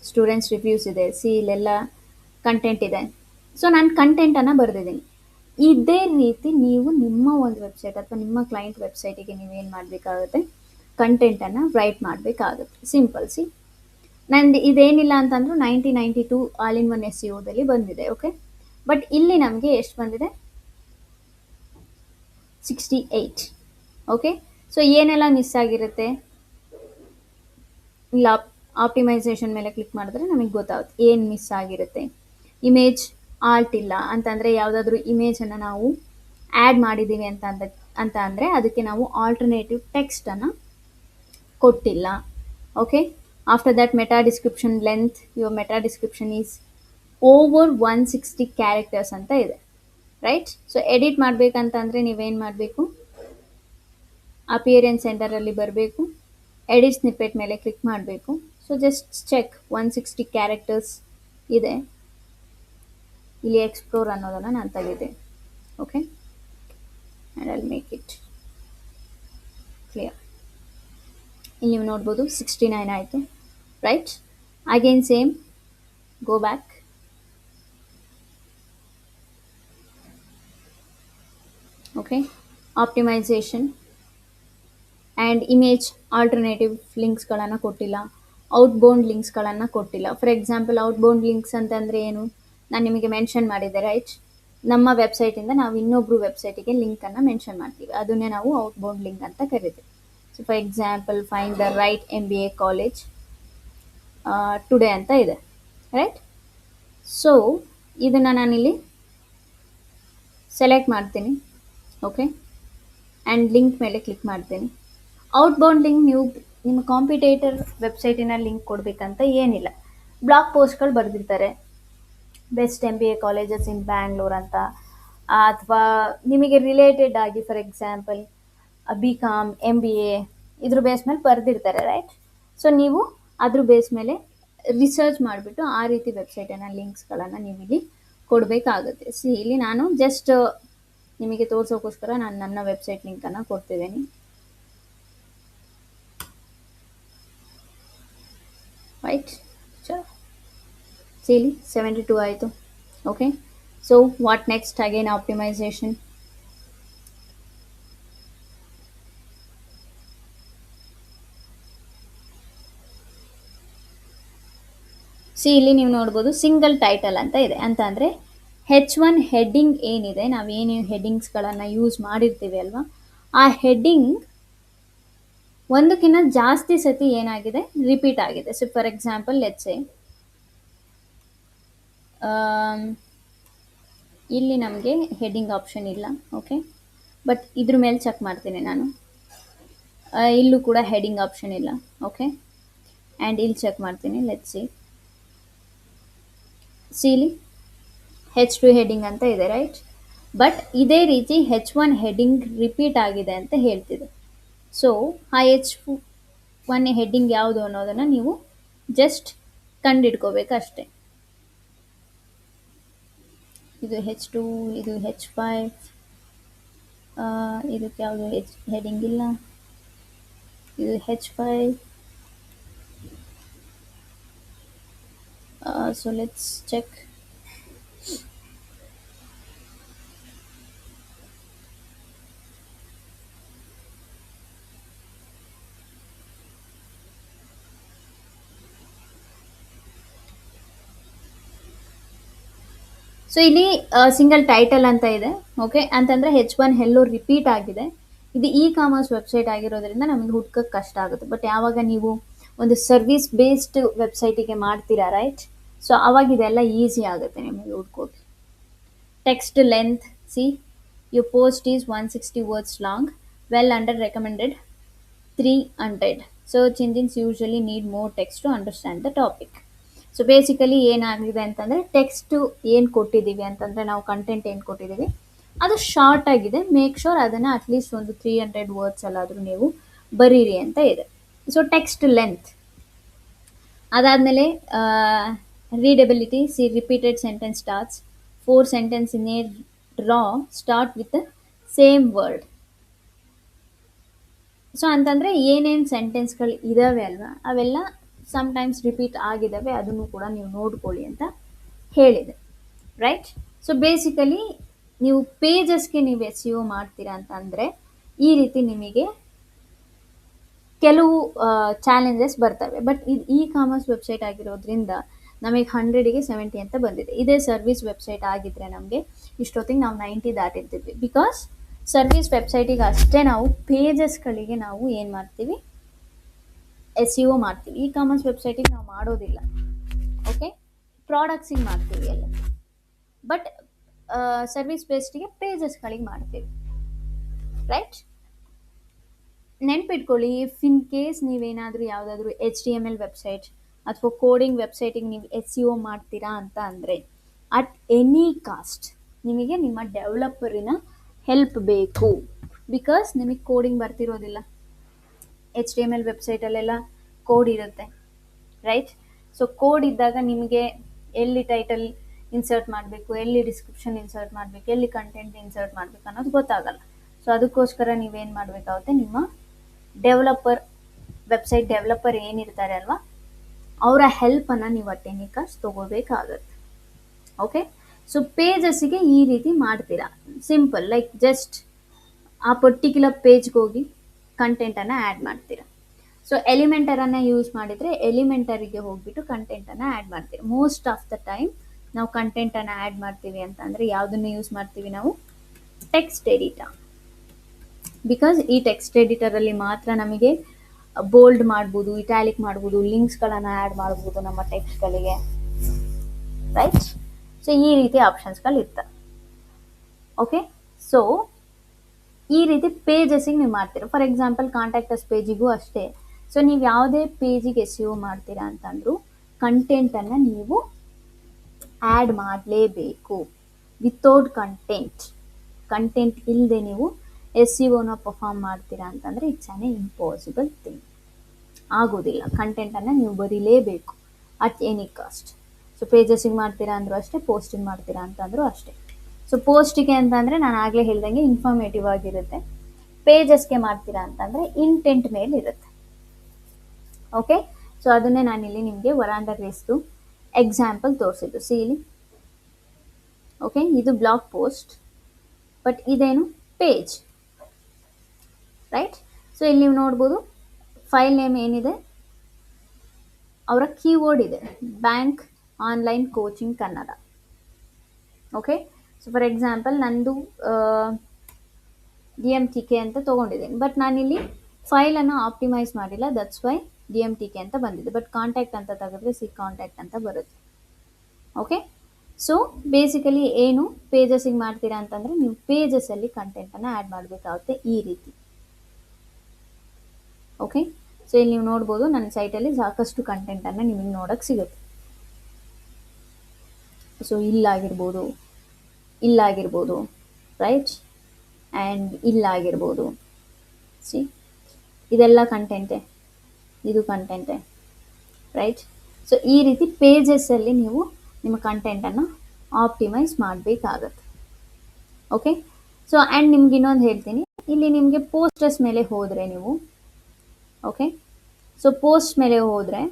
ಸ್ಟೂಡೆಂಟ್ಸ್ ರಿವ್ಯೂಸ್ ಇದೆ. ಸಿ ಇಲ್ಲೆಲ್ಲ ಕಂಟೆಂಟ್ ಇದೆ. ಸೊ ನಾನು ಕಂಟೆಂಟನ್ನು ಬರೆದಿದ್ದೀನಿ. ಇದೇ ರೀತಿ ನೀವು ನಿಮ್ಮ ಒಂದು ವೆಬ್ಸೈಟ್ ಅಥವಾ ನಿಮ್ಮ ಕ್ಲೈಂಟ್ ವೆಬ್ಸೈಟಿಗೆ ನೀವೇನು ಮಾಡಬೇಕಾಗುತ್ತೆ, ಕಂಟೆಂಟನ್ನು ರೈಟ್ ಮಾಡಬೇಕಾಗುತ್ತೆ. ಸಿಂಪಲ್. ಸಿ ನಂದು ಇದೇನಿಲ್ಲ ಅಂತಂದ್ರೂ 1992 all in one S E ಒದಲ್ಲಿ ಬಂದಿದೆ. ಓಕೆ, ಬಟ್ ಇಲ್ಲಿ ನಮಗೆ ಎಷ್ಟು ಬಂದಿದೆ, 68. ಓಕೆ, ಸೊ ಏನೆಲ್ಲ ಮಿಸ್ ಆಗಿರುತ್ತೆ, ಇಲ್ಲ ಆಪ್ಟಿಮೈಸೇಷನ್ ಮೇಲೆ ಕ್ಲಿಕ್ ಮಾಡಿದ್ರೆ ನಮಗೆ ಗೊತ್ತಾಗುತ್ತೆ ಏನು ಮಿಸ್ ಆಗಿರುತ್ತೆ. ಇಮೇಜ್ ಆಲ್ಟ್ ಇಲ್ಲ ಅಂತಂದರೆ, ಯಾವುದಾದ್ರೂ ಇಮೇಜನ್ನು ನಾವು ಆ್ಯಡ್ ಮಾಡಿದ್ದೀವಿ ಅಂತ ಅಂದರೆ ಅದಕ್ಕೆ ನಾವು ಆಲ್ಟರ್ನೇಟಿವ್ ಟೆಕ್ಸ್ಟನ್ನು ಕೊಟ್ಟಿಲ್ಲ. Okay, after that meta description length, your meta description is over 160 characters ಅಂತ ಇದೆ, ರೈಟ್. ಸೊ ಎಡಿಟ್ ಮಾಡಬೇಕಂತಂದರೆ ನೀವೇನು ಮಾಡಬೇಕು, ಅಪಿಯರೆನ್ಸ್ ಸೆಂಟರಲ್ಲಿ ಬರಬೇಕು, ಎಡಿಟ್ ಸ್ನಿಪ್ಪೆಟ್ ಮೇಲೆ ಕ್ಲಿಕ್ ಮಾಡಬೇಕು. ಸೊ ಜಸ್ಟ್ ಚೆಕ್ 160 ಕ್ಯಾರೆಕ್ಟರ್ಸ್ ಇದೆ. ಇಲ್ಲಿ ಎಕ್ಸ್ಪ್ಲೋರ್ ಅನ್ನೋದನ್ನು ನಾನು ತೆಗೆದೆ. Okay, and I'll make it clear. ಇಲ್ಲಿ ನೀವು ನೋಡ್ಬೋದು 69 ಆಯಿತು, right. Again same, go back. Okay, optimisation and image alternative ಲಿಂಕ್ಸ್ಗಳನ್ನು ಕೊಟ್ಟಿಲ್ಲ, ಔಟ್ಬೌಂಡ್ ಲಿಂಕ್ಸ್ಗಳನ್ನು ಕೊಟ್ಟಿಲ್ಲ. ಫಾರ್ ಎಕ್ಸಾಂಪಲ್ ಔಟ್ಬೌಂಡ್ ಲಿಂಕ್ಸ್ ಅಂತಂದರೆ ಏನು, ನಾನು ನಿಮಗೆ ಮೆನ್ಷನ್ ಮಾಡಿದ್ದೆ, ರೈಟ್. ನಮ್ಮ ವೆಬ್ಸೈಟಿಂದ ನಾವು ಇನ್ನೊಬ್ರು ವೆಬ್ಸೈಟಿಗೆ ಲಿಂಕನ್ನು ಮೆನ್ಷನ್ ಮಾಡ್ತೀವಿ, ಅದನ್ನೇ ನಾವು ಔಟ್ಬೌಂಡ್ ಲಿಂಕ್ ಅಂತ ಕರಿತೀವಿ. So for example find the right M B A college today ಅಂತ ಇದೆ, ರೈಟ್. ಸೊ ಇದನ್ನು ನಾನಿಲ್ಲಿ ಸೆಲೆಕ್ಟ್ ಮಾಡ್ತೀನಿ. ಓಕೆ, ಆ್ಯಂಡ್ ಲಿಂಕ್ ಮೇಲೆ ಕ್ಲಿಕ್ ಮಾಡ್ತೀನಿ. ಔಟ್ಬೌಂಡ್ ಲಿಂಕ್ ನೀವು ನಿಮ್ಮ ಕಾಂಪಿಟೇಟರ್ ವೆಬ್ಸೈಟಿನ ಲಿಂಕ್ ಕೊಡಬೇಕಂತ ಏನಿಲ್ಲ. ಬ್ಲಾಗ್ ಪೋಸ್ಟ್ಗಳು ಬರೆದಿರ್ತಾರೆ, best M B A colleges in Bangalore ಅಂತ, ಅಥವಾ ನಿಮಗೆ ರಿಲೇಟೆಡ್ ಆಗಿ for example B com, M B A ಇದ್ರ ಬೇಸ್ ಮೇಲೆ ಬರೆದಿರ್ತಾರೆ, ರೈಟ್. ಸೊ ನೀವು ಅದ್ರ ಬೇಸ್ ಮೇಲೆ ರಿಸರ್ಚ್ ಮಾಡಿಬಿಟ್ಟು ಆ ರೀತಿ ವೆಬ್ಸೈಟನ್ನು ಲಿಂಕ್ಸ್ಗಳನ್ನು ನೀವು ಇಲ್ಲಿ ಕೊಡಬೇಕಾಗುತ್ತೆ. ಸಿ ಇಲ್ಲಿ ನಾನು ಜಸ್ಟ್ ನಿಮಗೆ ತೋರಿಸೋಕ್ಕೋಸ್ಕರ ನಾನು ನನ್ನ ವೆಬ್ಸೈಟ್ ಲಿಂಕನ್ನು ಕೊಡ್ತಿದ್ದೀನಿ, ರೈಟ್. ಇಲ್ಲಿ 72 ಆಯಿತು. Okay, so what next, again optimisation. C ಇಲ್ಲಿ ನೀವು ನೋಡ್ಬೋದು ಸಿಂಗಲ್ ಟೈಟಲ್ ಅಂತ ಇದೆ. ಅಂತ ಅಂದರೆ H1 ಹೆಡ್ಡಿಂಗ್ ಏನಿದೆ, ನಾವೇನು ಹೆಡ್ಡಿಂಗ್ಸ್ಗಳನ್ನು ಯೂಸ್ ಮಾಡಿರ್ತೀವಿ ಅಲ್ವಾ, ಆ ಹೆಡ್ಡಿಂಗ್ ಒಂದಕ್ಕಿಂತ ಜಾಸ್ತಿ ಸತಿ ಏನಾಗಿದೆ, ರಿಪೀಟ್ ಆಗಿದೆ. ಸೊ ಫಾರ್ ಎಕ್ಸಾಂಪಲ್ ಲೆಟ್ಸ್ ಸೇ ಇಲ್ಲಿ ನಮಗೆ ಹೆಡ್ಡಿಂಗ್ ಆಪ್ಷನ್ ಇಲ್ಲ. ಓಕೆ, ಬಟ್ ಇದ್ರ ಮೇಲೆ ಚೆಕ್ ಮಾಡ್ತೀನಿ ನಾನು. ಇಲ್ಲೂ ಕೂಡ ಹೆಡ್ಡಿಂಗ್ ಆಪ್ಷನ್ ಇಲ್ಲ. ಓಕೆ, ಆ್ಯಂಡ್ ಇಲ್ಲಿ ಚೆಕ್ ಮಾಡ್ತೀನಿ. ಲೆಟ್ಸ್ ಸಿ ಇಲ್ಲಿ H2 ಹೆಡ್ಡಿಂಗ್ ಅಂತ ಇದೆ, ರೈಟ್. ಬಟ್ ಇದೇ ರೀತಿ H1 ಹೆಡ್ಡಿಂಗ್ ರಿಪೀಟ್ ಆಗಿದೆ ಅಂತ ಹೇಳ್ತಿದೆ. ಸೊ ಆ H1 ಹೆಡ್ಡಿಂಗ್ ಯಾವುದು ಅನ್ನೋದನ್ನು ನೀವು ಜಸ್ಟ್ ಕಂಡಿಡ್ಕೋಬೇಕಷ್ಟೆ. ಇದು H2, ಇದು H5, ಇದಕ್ಕೆ ಯಾವುದು ಹೆಡ್ಡಿಂಗ್ ಇಲ್ಲ, ಇದು H5. So let's check. So ಇಲ್ಲಿ ಸಿಂಗಲ್ ಟೈಟಲ್ ಅಂತ ಇದೆ. ಓಕೆ, ಅಂತಂದರೆ H1 ಎಲ್ಲೋ ರಿಪೀಟ್ ಆಗಿದೆ. ಇದು ಇ ಕಾಮರ್ಸ್ ವೆಬ್ಸೈಟ್ ಆಗಿರೋದ್ರಿಂದ ನಮಗೆ ಹುಡ್ಕಕ್ಕೆ ಕಷ್ಟ ಆಗುತ್ತೆ. ಬಟ್ ಯಾವಾಗ ನೀವು ಒಂದು ಸರ್ವಿಸ್ ಬೇಸ್ಡ್ ವೆಬ್ಸೈಟಿಗೆ ಮಾಡ್ತೀರಾ, ರೈಟ್, ಸೊ ಅವಾಗ ಇದೆಲ್ಲ ಈಸಿ ಆಗುತ್ತೆ ನಿಮಗೆ ಹುಡ್ಕೋಕೆ. Text length, see your post is 160 words long, well under recommended 300. Search engines usually need more text to understand the topic. So basically ಏನಾಗಿದೆ ಅಂತಂದರೆ, ಟೆಕ್ಸ್ಟು ಏನು ಕೊಟ್ಟಿದ್ದೀವಿ ಅಂತಂದರೆ, ನಾವು ಕಂಟೆಂಟ್ ಏನು ಕೊಟ್ಟಿದ್ದೀವಿ ಅದು ಶಾರ್ಟ್ ಆಗಿದೆ. ಮೇಕ್ ಶೋರ್ ಅದನ್ನು ಅಟ್ಲೀಸ್ಟ್ ಒಂದು 300 ವರ್ಡ್ಸ್ ಅಲ್ಲಾದರೂ ನೀವು ಬರೀರಿ ಅಂತ ಇದೆ. ಸೊ ಟೆಕ್ಸ್ಟ್ ಲೆಂತ್, ಅದಾದಮೇಲೆ readability, see repeated sentence starts 4 sentence in a row start with same word. So ಅಂತಂದರೆ ಏನೇನು ಸೆಂಟೆನ್ಸ್ಗಳು ಇದ್ದಾವೆ ಅಲ್ವಾ, ಅವೆಲ್ಲ ಸಮ್ಟೈಮ್ಸ್ ರಿಪೀಟ್ ಆಗಿದ್ದಾವೆ, ಅದನ್ನು ಕೂಡ ನೀವು ನೋಡ್ಕೊಳ್ಳಿ ಅಂತ ಹೇಳಿದೆ, ರೈಟ್. ಸೊ ಬೇಸಿಕಲಿ ನೀವು ಪೇಜಸ್ಗೆ ನೀವು SEO ಮಾಡ್ತೀರಾ ಅಂತಂದರೆ ಈ ರೀತಿ ನಿಮಗೆ ಕೆಲವು ಚಾಲೆಂಜಸ್ ಬರ್ತವೆ. ಬಟ್ ಇದು ಇ ಕಾಮರ್ಸ್ ವೆಬ್ಸೈಟ್ ಆಗಿರೋದ್ರಿಂದ ನಮಗೆ 100ಗೆ 70 ಅಂತ ಬಂದಿದೆ. ಇದೇ ಸರ್ವಿಸ್ ವೆಬ್ಸೈಟ್ ಆಗಿದ್ದರೆ ನಮಗೆ ಇಷ್ಟೊತ್ತಿಗೆ ನಾವು 90 ದಾಟಿರ್ತಿದ್ವಿ. ಬಿಕಾಸ್ ಸರ್ವಿಸ್ ವೆಬ್ಸೈಟಿಗೆ ಅಷ್ಟೇ ನಾವು ಪೇಜಸ್ಗಳಿಗೆ ನಾವು ಏನು ಮಾಡ್ತೀವಿ, SEO ಮಾಡ್ತೀವಿ. ಇ ಕಾಮರ್ಸ್ ವೆಬ್ಸೈಟಿಗೆ ನಾವು ಮಾಡೋದಿಲ್ಲ. ಓಕೆ, ಪ್ರಾಡಕ್ಟ್ಸಿಗೆ ಮಾಡ್ತೀವಿ ಎಲ್ಲ. ಬಟ್ ಸರ್ವಿಸ್ ಬೇಸ್ಡಿಗೆ ಪೇಜಸ್ಗಳಿಗೆ ಮಾಡ್ತೀವಿ, ರೈಟ್. ನೆನ್ಪಿಟ್ಕೊಳ್ಳಿ, ಇಫ್ ಇನ್ ಕೇಸ್ ನೀವೇನಾದರೂ ಯಾವುದಾದ್ರೂ HTML ವೆಬ್ಸೈಟ್ ಅಥವಾ ಕೋಡಿಂಗ್ ವೆಬ್ಸೈಟಿಗೆ ನೀವು SEO ಮಾಡ್ತೀರಾ ಅಂತ ಅಂದರೆ ಅಟ್ ಎನಿ ಕಾಸ್ಟ್ ನಿಮಗೆ ನಿಮ್ಮ ಡೆವಲಪರಿನ ಹೆಲ್ಪ್ ಬೇಕು. ಬಿಕಾಸ್ ನಿಮಗೆ ಕೋಡಿಂಗ್ ಬರ್ತಿರೋದಿಲ್ಲ. HTML ವೆಬ್ಸೈಟಲ್ಲೆಲ್ಲ ಕೋಡ್ ಇರುತ್ತೆ, ರೈಟ್. ಸೊ ಕೋಡ್ ಇದ್ದಾಗ ನಿಮಗೆ ಎಲ್ಲಿ ಟೈಟಲ್ ಇನ್ಸರ್ಟ್ ಮಾಡಬೇಕು, ಎಲ್ಲಿ ಡಿಸ್ಕ್ರಿಪ್ಷನ್ ಇನ್ಸರ್ಟ್ ಮಾಡಬೇಕು, ಎಲ್ಲಿ ಕಂಟೆಂಟ್ ಇನ್ಸರ್ಟ್ ಮಾಡಬೇಕು ಅನ್ನೋದು ಗೊತ್ತಾಗಲ್ಲ. ಸೊ ಅದಕ್ಕೋಸ್ಕರ ನೀವೇನು ಮಾಡಬೇಕಾಗುತ್ತೆ, ನಿಮ್ಮ ವೆಬ್ಸೈಟ್ ಡೆವಲಪರ್ ಏನಿರ್ತಾರೆ ಅಲ್ವಾ, ಅವರ ಹೆಲ್ಪನ್ನು ನೀವು ಅಟ್ ಎನಿ ಕಾಸ್ಟ್ ತೊಗೋಬೇಕಾಗತ್ತೆ. ಓಕೆ, ಸೊ ಪೇಜಸ್ಸಿಗೆ ಈ ರೀತಿ ಮಾಡ್ತೀರಾ. ಸಿಂಪಲ್, ಲೈಕ್ ಜಸ್ಟ್ ಆ ಪರ್ಟಿಕ್ಯುಲರ್ ಪೇಜ್ಗೆ ಹೋಗಿ ಕಂಟೆಂಟನ್ನು ಆ್ಯಡ್ ಮಾಡ್ತೀರಾ. ಸೊ ಎಲಿಮೆಂಟರನ್ನು ಯೂಸ್ ಮಾಡಿದರೆ ಎಲಿಮೆಂಟರಿಗೆ ಹೋಗ್ಬಿಟ್ಟು ಕಂಟೆಂಟನ್ನು ಆ್ಯಡ್ ಮಾಡ್ತೀವಿ. ಮೋಸ್ಟ್ ಆಫ್ ದ ಟೈಮ್ ನಾವು ಕಂಟೆಂಟನ್ನು ಆ್ಯಡ್ ಮಾಡ್ತೀವಿ ಅಂತಂದರೆ ಯಾವುದನ್ನು ಯೂಸ್ ಮಾಡ್ತೀವಿ ನಾವು, ಟೆಕ್ಸ್ಟ್ ಎಡಿಟರ್. ಬಿಕಾಸ್ ಈ ಟೆಕ್ಸ್ಟ್ ಎಡಿಟರಲ್ಲಿ ಮಾತ್ರ ನಮಗೆ ಬೋಲ್ಡ್ ಮಾಡ್ಬೋದು, ಇಟ್ಯಾಲಿಕ್ ಮಾಡ್ಬೋದು, ಲಿಂಕ್ಸ್ಗಳನ್ನು ಆ್ಯಡ್ ಮಾಡ್ಬೋದು ನಮ್ಮ ಟೆಕ್ಸ್ಟ್ಗಳಿಗೆ, ರೈಟ್. ಸೊ ಈ ರೀತಿ ಆಪ್ಷನ್ಸ್ಗಳು ಇರ್ತವೆ. ಓಕೆ, ಸೊ ಈ ರೀತಿ ಪೇಜಸ್ಸಿಗೆ ನೀವು ಮಾಡ್ತೀರಾ. ಫಾರ್ ಎಕ್ಸಾಂಪಲ್ ಕಾಂಟ್ಯಾಕ್ಟಸ್ ಪೇಜಿಗೂ ಅಷ್ಟೇ. ಸೊ ನೀವು ಯಾವುದೇ ಪೇಜಿಗೆ SEO ಮಾಡ್ತೀರಾ ಅಂತಂದರೂ ಕಂಟೆಂಟನ್ನು ನೀವು ಆ್ಯಡ್ ಮಾಡಲೇಬೇಕು. ವಿತೌಟ್ ಕಂಟೆಂಟ್ ಇಲ್ಲದೆ ನೀವು SEOನ ಪರ್ಫಾರ್ಮ್ ಮಾಡ್ತೀರಾ ಅಂತಂದರೆ ಇಟ್ಸ್ ಆನ್ ಇಂಪಾಸಿಬಲ್ ಥಿಂಗ್. ಆಗೋದಿಲ್ಲ. ಕಂಟೆಂಟನ್ನು ನೀವು ಬರೀಲೇಬೇಕು ಅಟ್ ಎನಿ ಕಾಸ್ಟ್. ಸೊ ಪೇಜಸ್ಸಿಗೆ ಮಾಡ್ತೀರಾ ಅಂದರೂ ಅಷ್ಟೇ, ಪೋಸ್ಟಿಗೆ ಮಾಡ್ತೀರಾ ಅಂತಂದರೂ ಅಷ್ಟೇ. ಸೊ ಪೋಸ್ಟಿಗೆ ಅಂತಂದರೆ ನಾನು ಆಗಲೇ ಹೇಳ್ದಂಗೆ ಇನ್ಫಾರ್ಮೇಟಿವ್ ಆಗಿರುತ್ತೆ. ಪೇಜಸ್ಗೆ ಮಾಡ್ತೀರಾ ಅಂತಂದರೆ ಇಂಟೆಂಟ್ ಮೇಲೆ ಇರುತ್ತೆ. ಓಕೆ, ಸೊ ಅದನ್ನೇ ನಾನಿಲ್ಲಿ ನಿಮಗೆ ವರಾಂಡ ರೇಸ್ದು ಎಕ್ಸಾಂಪಲ್ ತೋರಿಸಿದ್ದು. ಸಿ ಇಲ್ಲಿ, ಓಕೆ, ಇದು ಬ್ಲಾಗ್ ಪೋಸ್ಟ್, ಬಟ್ ಇದೇನು ಪೇಜ್, ರೈಟ್. ಸೊ ಇಲ್ಲಿ ನೀವು ನೋಡ್ಬೋದು ಫೈಲ್ ನೇಮ್ ಏನಿದೆ, ಅವರ ಕೀವರ್ಡ್ ಇದೆ, bank online coaching Kannada. Okay, so for example ನಂದು DMTK ಅಂತ ತೊಗೊಂಡಿದ್ದೀನಿ, ಬಟ್ ನಾನಿಲ್ಲಿ ಫೈಲನ್ನು ಆಪ್ಟಿಮೈಸ್ ಮಾಡಿಲ್ಲ, ದಟ್ಸ್ ವೈ DMTK ಅಂತ ಬಂದಿದೆ. ಬಟ್ ಕಾಂಟ್ಯಾಕ್ಟ್ ಅಂತ ತೆಗೆದ್ರೆ ಕಾಂಟ್ಯಾಕ್ಟ್ ಅಂತ ಬರುತ್ತೆ. ಓಕೆ, ಸೊ ಬೇಸಿಕಲಿ ಏನು ಪೇಜಸ್ಸಿಗೆ ಮಾಡ್ತೀರಾ ಅಂತಂದರೆ, ನೀವು ಪೇಜಸ್ಸಲ್ಲಿ ಕಂಟೆಂಟನ್ನು ಆ್ಯಡ್ ಮಾಡಬೇಕಾಗುತ್ತೆ ಈ ರೀತಿ. ಓಕೆ, ಸೊ ಇಲ್ಲಿ ನೀವು ನೋಡ್ಬೋದು ನನ್ನ ಸೈಟಲ್ಲಿ ಸಾಕಷ್ಟು ಕಂಟೆಂಟನ್ನು ನಿಮಗೆ ನೋಡೋಕ್ಕೆ ಸಿಗುತ್ತೆ. ಸೊ ಇಲ್ಲಾಗಿರ್ಬೋದು, ಇಲ್ಲಾಗಿರ್ಬೋದು, ರೈಟ್, ಆ್ಯಂಡ್ ಇಲ್ಲಾಗಿರ್ಬೋದು. ಸಿ, ಇದೆಲ್ಲ ಕಂಟೆಂಟೇ, ಇದು ಕಂಟೆಂಟೇ, ರೈಟ್. ಸೊ ಈ ರೀತಿ ಪೇಜಸ್ಸಲ್ಲಿ ನೀವು ನಿಮ್ಮ ಕಂಟೆಂಟನ್ನು ಆಪ್ಟಿಮೈಸ್ ಮಾಡಬೇಕಾಗತ್ತೆ. ಓಕೆ, ಸೊ ಆ್ಯಂಡ್ ನಿಮ್ಗೆ ಇನ್ನೊಂದು ಹೇಳ್ತೀನಿ, ಇಲ್ಲಿ ನಿಮಗೆ ಪೋಸ್ಟರ್ಸ್ ಮೇಲೆ ಹೋದರೆ ನೀವು, ಓಕೆ, ಸೊ ಪೋಸ್ಟ್ ಮೇಲೆ ಹೋದರೆ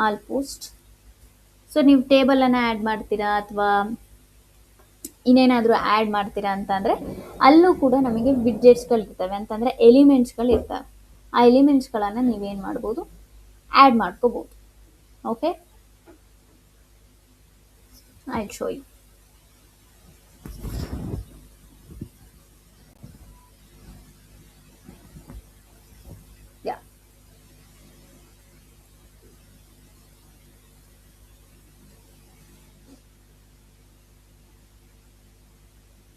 ಆಲ್ ಪೋಸ್ಟ್, ಸೊ ನೀವು ಟೇಬಲನ್ನು ಆ್ಯಡ್ ಮಾಡ್ತೀರಾ ಅಥವಾ ಇನ್ನೇನಾದರೂ ಆ್ಯಡ್ ಮಾಡ್ತೀರಾ ಅಂತಂದರೆ ಅಲ್ಲೂ ಕೂಡ ನಮಗೆ ವಿಡ್ಜೆಟ್ಸ್ಗಳು ಇರ್ತವೆ, ಅಂತಂದರೆ ಎಲಿಮೆಂಟ್ಸ್ಗಳು ಇರ್ತವೆ. ಆ ಎಲಿಮೆಂಟ್ಸ್ಗಳನ್ನು ನೀವೇನು ಮಾಡ್ಬೋದು, ಆ್ಯಡ್ ಮಾಡ್ಕೋಬೋದು. Okay, I show you. Yeah,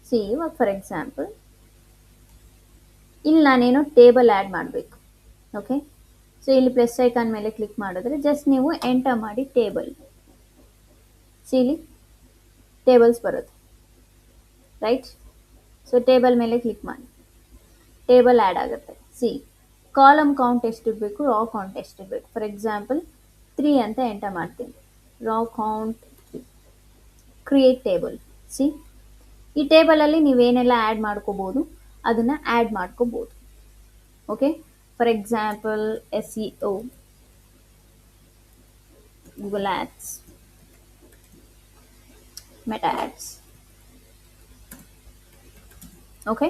see, ಇವಾಗ ಫಾರ್ ಎಕ್ಸಾಂಪಲ್ ಇಲ್ಲಿ ನಾನೇನೋ ಟೇಬಲ್ ಆ್ಯಡ್ ಮಾಡಬೇಕು. ಓಕೆ, ಸೊ ಇಲ್ಲಿ ಪ್ಲಸ್ ಐಕಾನ್ ಮೇಲೆ ಕ್ಲಿಕ್ ಮಾಡಿದ್ರೆ ಜಸ್ಟ್ ನೀವು ಎಂಟರ್ ಮಾಡಿ ಟೇಬಲ್, ಸಿ ಇಲ್ಲಿ ಟೇಬಲ್ಸ್ ಬರುತ್ತೆ, ರೈಟ್. ಸೊ ಟೇಬಲ್ ಮೇಲೆ ಕ್ಲಿಕ್ ಮಾಡಿ, ಟೇಬಲ್ ಆ್ಯಡ್ ಆಗುತ್ತೆ. ಸಿ, ಕಾಲಮ್ ಕೌಂಟ್ ಎಷ್ಟಿರಬೇಕು, ರಾ ಕೌಂಟ್ ಎಷ್ಟಿರಬೇಕು. ಫಾರ್ ಎಕ್ಸಾಂಪಲ್ 3 ಅಂತ ಎಂಟರ್ ಮಾಡ್ತೀನಿ, row count 3, create table. See, ಈ ಟೇಬಲಲ್ಲಿ ನೀವೇನೆಲ್ಲ ಆ್ಯಡ್ ಮಾಡ್ಕೋಬೋದು ಅದನ್ನು ಆ್ಯಡ್ ಮಾಡ್ಕೋಬೋದು. Okay, for example SEO, Google Ads, Meta Ads. Okay,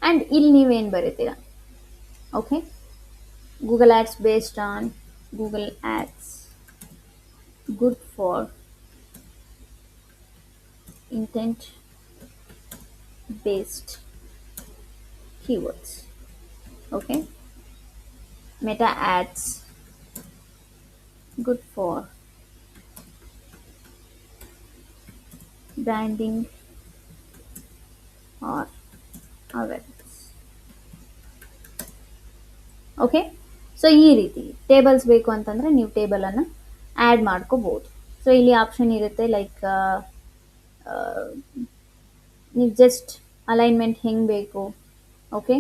and ಇಲ್ಲಿ ನೀವೇನು ಬರೀತೀರಾ, okay, Google Ads based on Google Ads, good for intent based keywords. Okay, Meta Ads, good for branding or awareness. Okay, so ಈ ರೀತಿ tables ಬೇಕು ಅಂತಂದರೆ ನೀವು ಟೇಬಲನ್ನು add ಮಾಡ್ಕೋಬೋದು. So ಇಲ್ಲಿ option ಇರುತ್ತೆ, ಲೈಕ್ ನೀವು ಜಸ್ಟ್ ಅಲೈನ್ಮೆಂಟ್ ಹೆಂಗೆ ಬೇಕು. ಓಕೆ,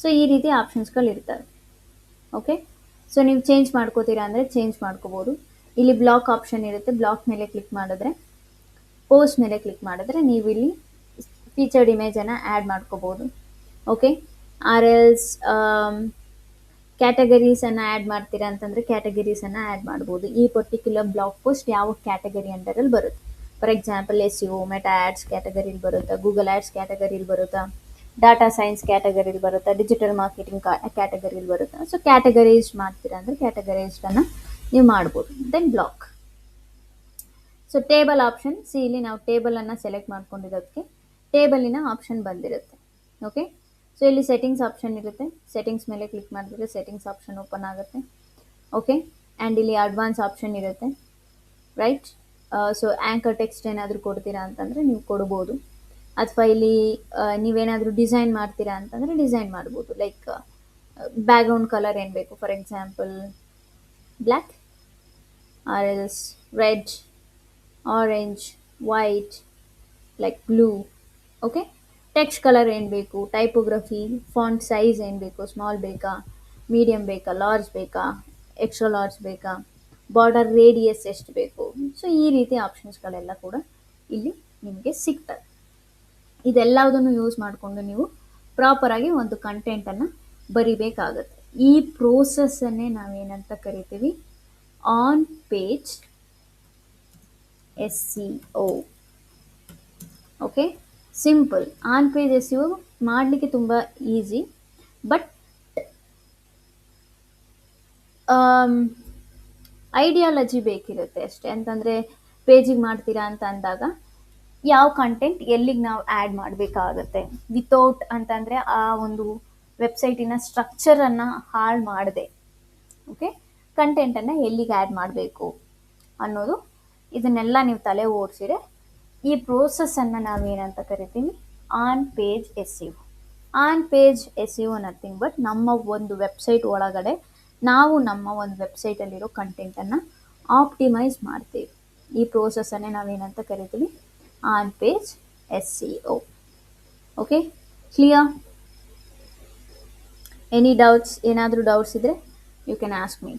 ಸೊ ಈ ರೀತಿ ಆಪ್ಷನ್ಸ್ಗಳು ಇರ್ತವೆ. ಓಕೆ, ಸೊ ನೀವು ಚೇಂಜ್ ಮಾಡ್ಕೋತೀರಾ ಅಂದರೆ ಚೇಂಜ್ ಮಾಡ್ಕೋಬೋದು. ಇಲ್ಲಿ ಬ್ಲಾಕ್ ಆಪ್ಷನ್ ಇರುತ್ತೆ, ಬ್ಲಾಕ್ ಮೇಲೆ ಕ್ಲಿಕ್ ಮಾಡಿದ್ರೆ, ಪೋಸ್ಟ್ ಮೇಲೆ ಕ್ಲಿಕ್ ಮಾಡಿದ್ರೆ ನೀವು ಇಲ್ಲಿ ಫೀಚರ್ಡ್ ಇಮೇಜನ್ನು ಆ್ಯಡ್ ಮಾಡ್ಕೋಬೋದು. ಓಕೆ, ಆರ್ ಎಲ್ಸ್ ಕ್ಯಾಟಗರೀಸನ್ನು ಆ್ಯಡ್ ಮಾಡ್ತೀರಾ ಅಂತಂದರೆ ಕ್ಯಾಟಗರೀಸನ್ನು ಆ್ಯಡ್ ಮಾಡ್ಬೋದು. ಈ ಪರ್ಟಿಕ್ಯುಲರ್ ಬ್ಲಾಗ್ ಪೋಸ್ಟ್ ಯಾವ ಕ್ಯಾಟಗರಿ ಅಂಡರಲ್ಲಿ ಬರುತ್ತೆ. For example SEO, meta ads ಕ್ಯಾಟಗರಿಲಿ ಬರುತ್ತಾ, ಗೂಗಲ್ ಆ್ಯಡ್ಸ್ ಕ್ಯಾಟಗರಿಲಿ ಬರುತ್ತಾ, ಡಾಟಾ ಸೈನ್ಸ್ ಕ್ಯಾಟಗರಿಲಿ ಬರುತ್ತಾ, ಡಿಜಿಟಲ್ ಮಾರ್ಕೆಟಿಂಗ್ ಕ್ಯಾಟಗರಿಲಿ ಬರುತ್ತಾ. ಸೊ ಕ್ಯಾಟಗರೈಸ್ಡ್ ಮಾಡ್ತೀರಾ ಅಂದರೆ ಕ್ಯಾಟಗರೈಸ್ಡನ್ನು ನೀವು ಮಾಡ್ಬೋದು. Then block. So table option, see ಇಲ್ಲಿ ನಾವು ಟೇಬಲನ್ನು ಸೆಲೆಕ್ಟ್ ಮಾಡ್ಕೊಂಡಿರೋದಕ್ಕೆ ಟೇಬಲಿನ ಆಪ್ಷನ್ ಬಂದಿರುತ್ತೆ. ಓಕೆ, ಸೊ ಇಲ್ಲಿ ಸೆಟ್ಟಿಂಗ್ಸ್ ಆಪ್ಷನ್ ಇರುತ್ತೆ, ಸೆಟ್ಟಿಂಗ್ಸ್ ಮೇಲೆ ಕ್ಲಿಕ್ ಮಾಡಿದ್ರೆ ಸೆಟ್ಟಿಂಗ್ಸ್ ಆಪ್ಷನ್ ಓಪನ್ ಆಗುತ್ತೆ. ಓಕೆ, ಆ್ಯಂಡ್ ಇಲ್ಲಿ ಅಡ್ವಾನ್ಸ್ ಆಪ್ಷನ್ ಇರುತ್ತೆ, ರೈಟ್. ಸೊ ಆ್ಯಂಕರ್ ಟೆಕ್ಸ್ಟ್ ಏನಾದರೂ ಕೊಡ್ತೀರಾ ಅಂತಂದರೆ ನೀವು ಕೊಡ್ಬೋದು, ಅಥವಾ ಇಲ್ಲಿ ನೀವೇನಾದರೂ ಡಿಸೈನ್ ಮಾಡ್ತೀರಾ ಅಂತಂದರೆ ಡಿಸೈನ್ ಮಾಡ್ಬೋದು. ಲೈಕ್ ಬ್ಯಾಕ್ಗ್ರೌಂಡ್ ಕಲರ್ ಏನು ಬೇಕು, for example black or else red, orange, white, like blue. Okay, text colour ಏನು ಬೇಕು, ಟೈಪೋಗ್ರಫಿ, ಫಾಂಟ್ ಸೈಜ್ ಏನು ಬೇಕು, ಸ್ಮಾಲ್ ಬೇಕಾ, ಮೀಡಿಯಮ್ ಬೇಕಾ, ಲಾರ್ಜ್ ಬೇಕಾ, ಎಕ್ಸ್ಟ್ರಾ ಲಾರ್ಜ್ ಬೇಕಾ, ಬಾರ್ಡರ್ ರೇಡಿಯಸ್ ಎಷ್ಟು ಬೇಕು. ಸೊ ಈ ರೀತಿ ಆಪ್ಷನ್ಸ್ಗಳೆಲ್ಲ ಕೂಡ ಇಲ್ಲಿ ನಿಮಗೆ ಸಿಗ್ತವೆ. ಇದೆಲ್ಲದನ್ನು ಯೂಸ್ ಮಾಡಿಕೊಂಡು ನೀವು ಪ್ರಾಪರಾಗಿ ಒಂದು ಕಂಟೆಂಟನ್ನು ಬರಿಬೇಕಾಗುತ್ತೆ. ಈ ಪ್ರೋಸೆಸ್ಸನ್ನೇ ನಾವೇನಂತ ಕರಿತೀವಿ, on page SEO. Okay, simple. On page SEO ಮಾಡಲಿಕ್ಕೆ ತುಂಬ ಈಸಿ, ಬಟ್ ಐಡಿಯಾಲಜಿ ಬೇಕಿರುತ್ತೆ ಅಷ್ಟೇ. ಅಂತಂದರೆ ಪೇಜಿಗೆ ಮಾಡ್ತೀರಾ ಅಂತ ಅಂದಾಗ ಯಾವ ಕಂಟೆಂಟ್ ಎಲ್ಲಿಗೆ ನಾವು ಆ್ಯಡ್ ಮಾಡಬೇಕಾಗತ್ತೆ, ವಿತೌಟ್ ಅಂತಂದರೆ ಆ ಒಂದು ವೆಬ್ಸೈಟಿನ ಸ್ಟ್ರಕ್ಚರನ್ನು ಹಾಳು ಮಾಡದೆ, ಓಕೆ, ಕಂಟೆಂಟನ್ನು ಎಲ್ಲಿಗೆ ಆ್ಯಡ್ ಮಾಡಬೇಕು ಅನ್ನೋದು, ಇದನ್ನೆಲ್ಲ ನೀವು ತಲೆ ಓಡಿಸಿದ್ರೆ ಈ ಪ್ರೋಸೆಸ್ಸನ್ನು ನಾವೇನಂತ ಕರಿತೀವಿ, on page S E O. On page S E O nothing but ನಮ್ಮ ಒಂದು ವೆಬ್ಸೈಟ್ ಒಳಗಡೆ ನಾವು ನಮ್ಮ ಒಂದು ವೆಬ್ಸೈಟಲ್ಲಿರೋ ಕಂಟೆಂಟನ್ನು ಆಪ್ಟಿಮೈಸ್ ಮಾಡ್ತೀವಿ. ಈ ಪ್ರೋಸೆಸ್ಸನ್ನೇ ನಾವೇನಂತ ಕರಿತೀವಿ, on page S E O. Okay, clear? Any doubts? ಏನಾದರೂ ಡೌಟ್ಸ್ ಇದ್ದರೆ ಯು ಕ್ಯಾನ್ ಆಸ್ಕ್ ಮೀ.